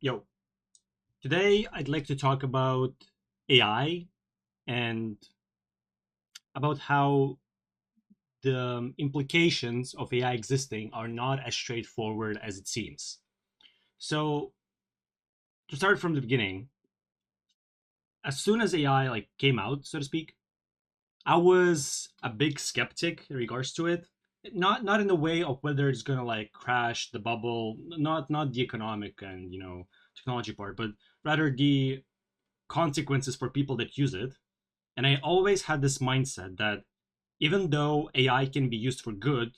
Yo, today I'd like to talk about AI and about how the implications of AI existing are not as straightforward as it seems. So, to start from the beginning, as soon as AI came out, so to speak, I was a big skeptic in regards to it. Not in the way of whether it's gonna crash the bubble, not the economic and technology part, but rather the consequences for people that use it. And I always had this mindset that even though AI can be used for good,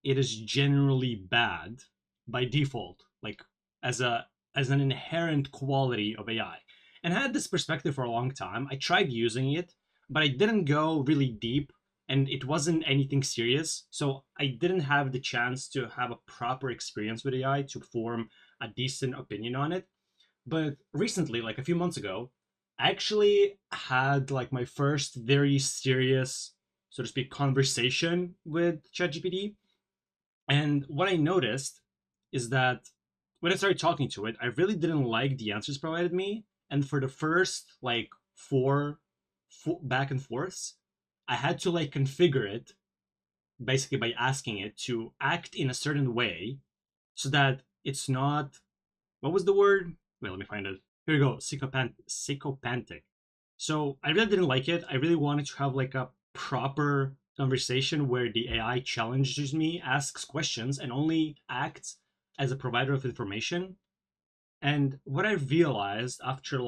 it is generally bad by default, like as a as an inherent quality of AI. And I had this perspective for a long time. I tried using it, but I didn't go really deep and it wasn't anything serious. So I didn't have the chance to have a proper experience with AI to form a decent opinion on it. But recently, like a few months ago, I actually had my first very serious, so to speak, conversation with ChatGPT. And what I noticed is that when I started talking to it, I really didn't like the answers provided me. And for the first four back and forths, I had to configure it basically by asking it to act in a certain way so that it's not, what was the word? Wait, let me find it. Here we go. Psychopathic. So I really didn't like it. I really wanted to have a proper conversation where the AI challenges me, asks questions, and only acts as a provider of information. And what I realized after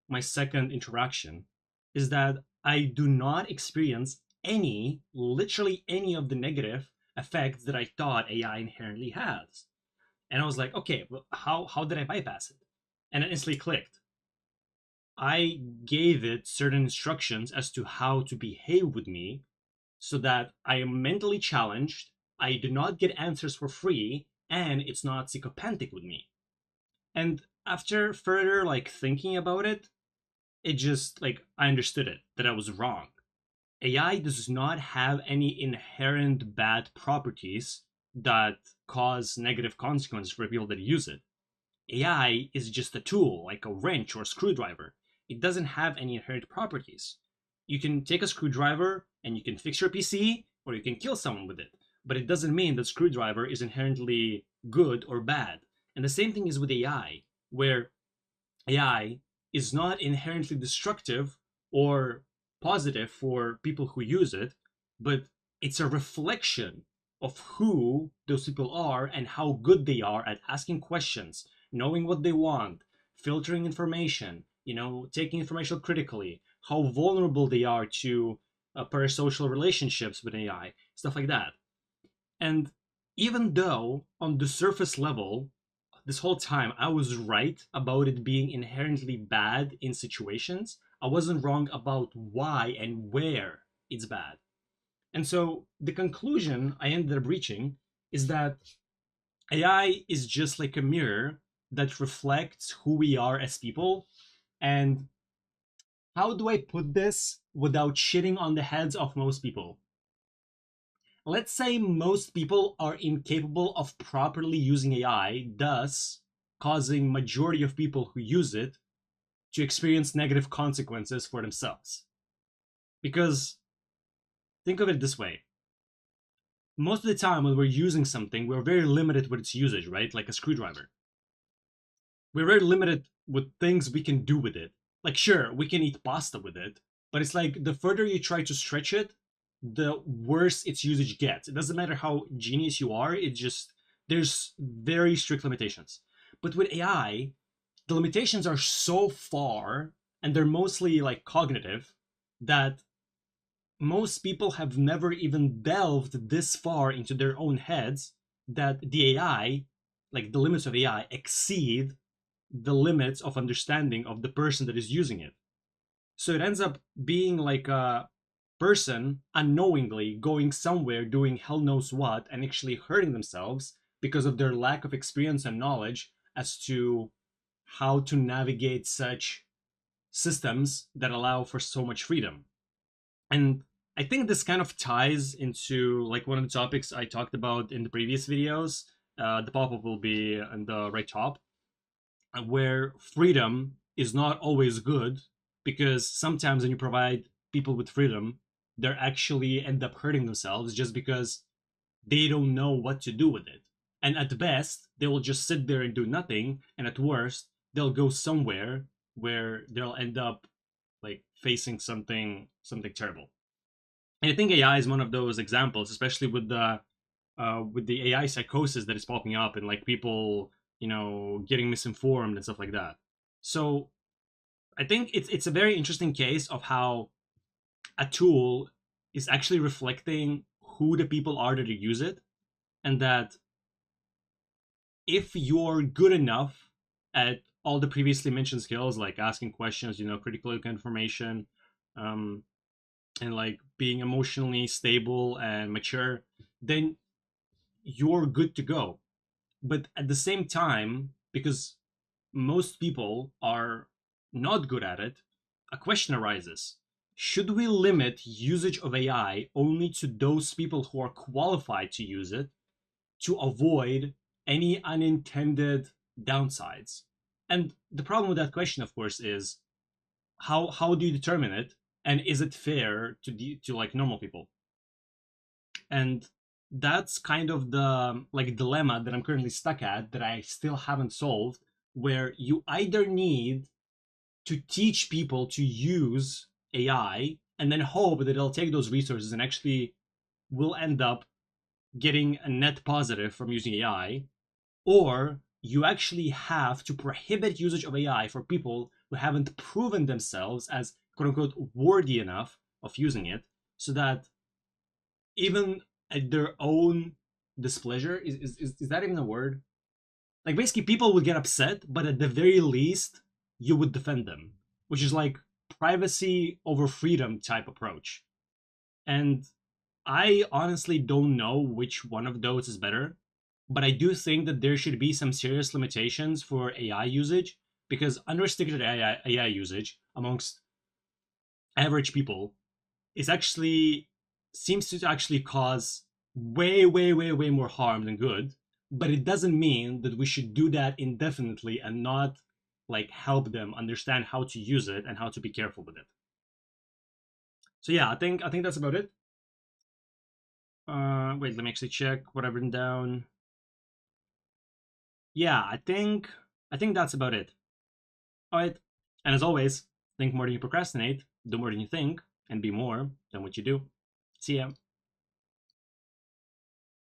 my second interaction is that I do not experience literally any of the negative effects that I thought AI inherently has. And I was like, okay, well, how did I bypass it? And it instantly clicked. I gave it certain instructions as to how to behave with me so that I am mentally challenged, I do not get answers for free, and it's not psychopathic with me. And after further thinking about it, it just I understood it that I was wrong. AI does not have any inherent bad properties that cause negative consequences for people that use it. AI is just a tool, like a wrench or a screwdriver. It doesn't have any inherent properties. You can take a screwdriver and you can fix your PC, or you can kill someone with it. But it doesn't mean that screwdriver is inherently good or bad. And the same thing is with AI, where AI is not inherently destructive or positive for people who use it, but it's a reflection of who those people are and how good they are at asking questions, knowing what they want, filtering information, taking information critically, how vulnerable they are to parasocial relationships with AI, stuff like that. And even though on the surface level, this whole time I was right about it being inherently bad in situations, I wasn't wrong about why and where it's bad. And so the conclusion I ended up reaching is that AI is just like a mirror that reflects who we are as people. And how do I put this without shitting on the heads of most people? Let's say most people are incapable of properly using AI, thus causing majority of people who use it to experience negative consequences for themselves. Because think of it this way. Most of the time when we're using something, we're very limited with its usage, right? Like a screwdriver. We're very limited with things we can do with it. Like sure, we can eat pasta with it, but it's like the further you try to stretch it, the worse its usage gets. It doesn't matter how genius you are, it just there's very strict limitations. But with AI, the limitations are so far and they're mostly cognitive that most people have never even delved this far into their own heads that the AI, like the limits of AI, exceed the limits of understanding of the person that is using it. So it ends up being like a person unknowingly going somewhere doing hell knows what and actually hurting themselves because of their lack of experience and knowledge as to how to navigate such systems that allow for so much freedom. And I think this kind of ties into one of the topics I talked about in the previous videos. The pop-up will be on the right top. where freedom is not always good, because sometimes when you provide people with freedom, they actually end up hurting themselves just because they don't know what to do with it. And at best, they will just sit there and do nothing. And at worst, they'll go somewhere where they'll end up like facing something terrible. And I think AI is one of those examples, especially with the AI psychosis that is popping up and like people, getting misinformed and stuff like that. So I think it's a very interesting case of how a tool is actually reflecting who the people are that use it, and that if you're good enough at all the previously mentioned skills like asking questions, critical information, um, and like being emotionally stable and mature, then you're good to go. But at the same time, because most people are not good at it, a question arises. Should we limit usage of AI only to those people who are qualified to use it to avoid any unintended downsides? And the problem with that question, of course, is how do you determine it, and is it fair to like normal people? And that's kind of the like dilemma that I'm currently stuck at, that I still haven't solved, where you either need to teach people to use AI and then hope that they'll take those resources and actually will end up getting a net positive from using AI, or you actually have to prohibit usage of AI for people who haven't proven themselves as quote unquote worthy enough of using it, so that even at their own displeasure, is that even a word? Like basically people would get upset, but at the very least you would defend them, which is like privacy over freedom type approach. And I honestly don't know which one of those is better, but I do think that there should be some serious limitations for AI usage, because unrestricted AI usage amongst average people is actually seems to actually cause way, way, way, way more harm than good. But it doesn't mean that we should do that indefinitely and not like help them understand how to use it and how to be careful with it. So yeah, I think that's about it. Wait, let me actually check what I've written down. Yeah, I think that's about it. All right. And as always, think more than you procrastinate, do more than you think, and be more than what you do. See ya.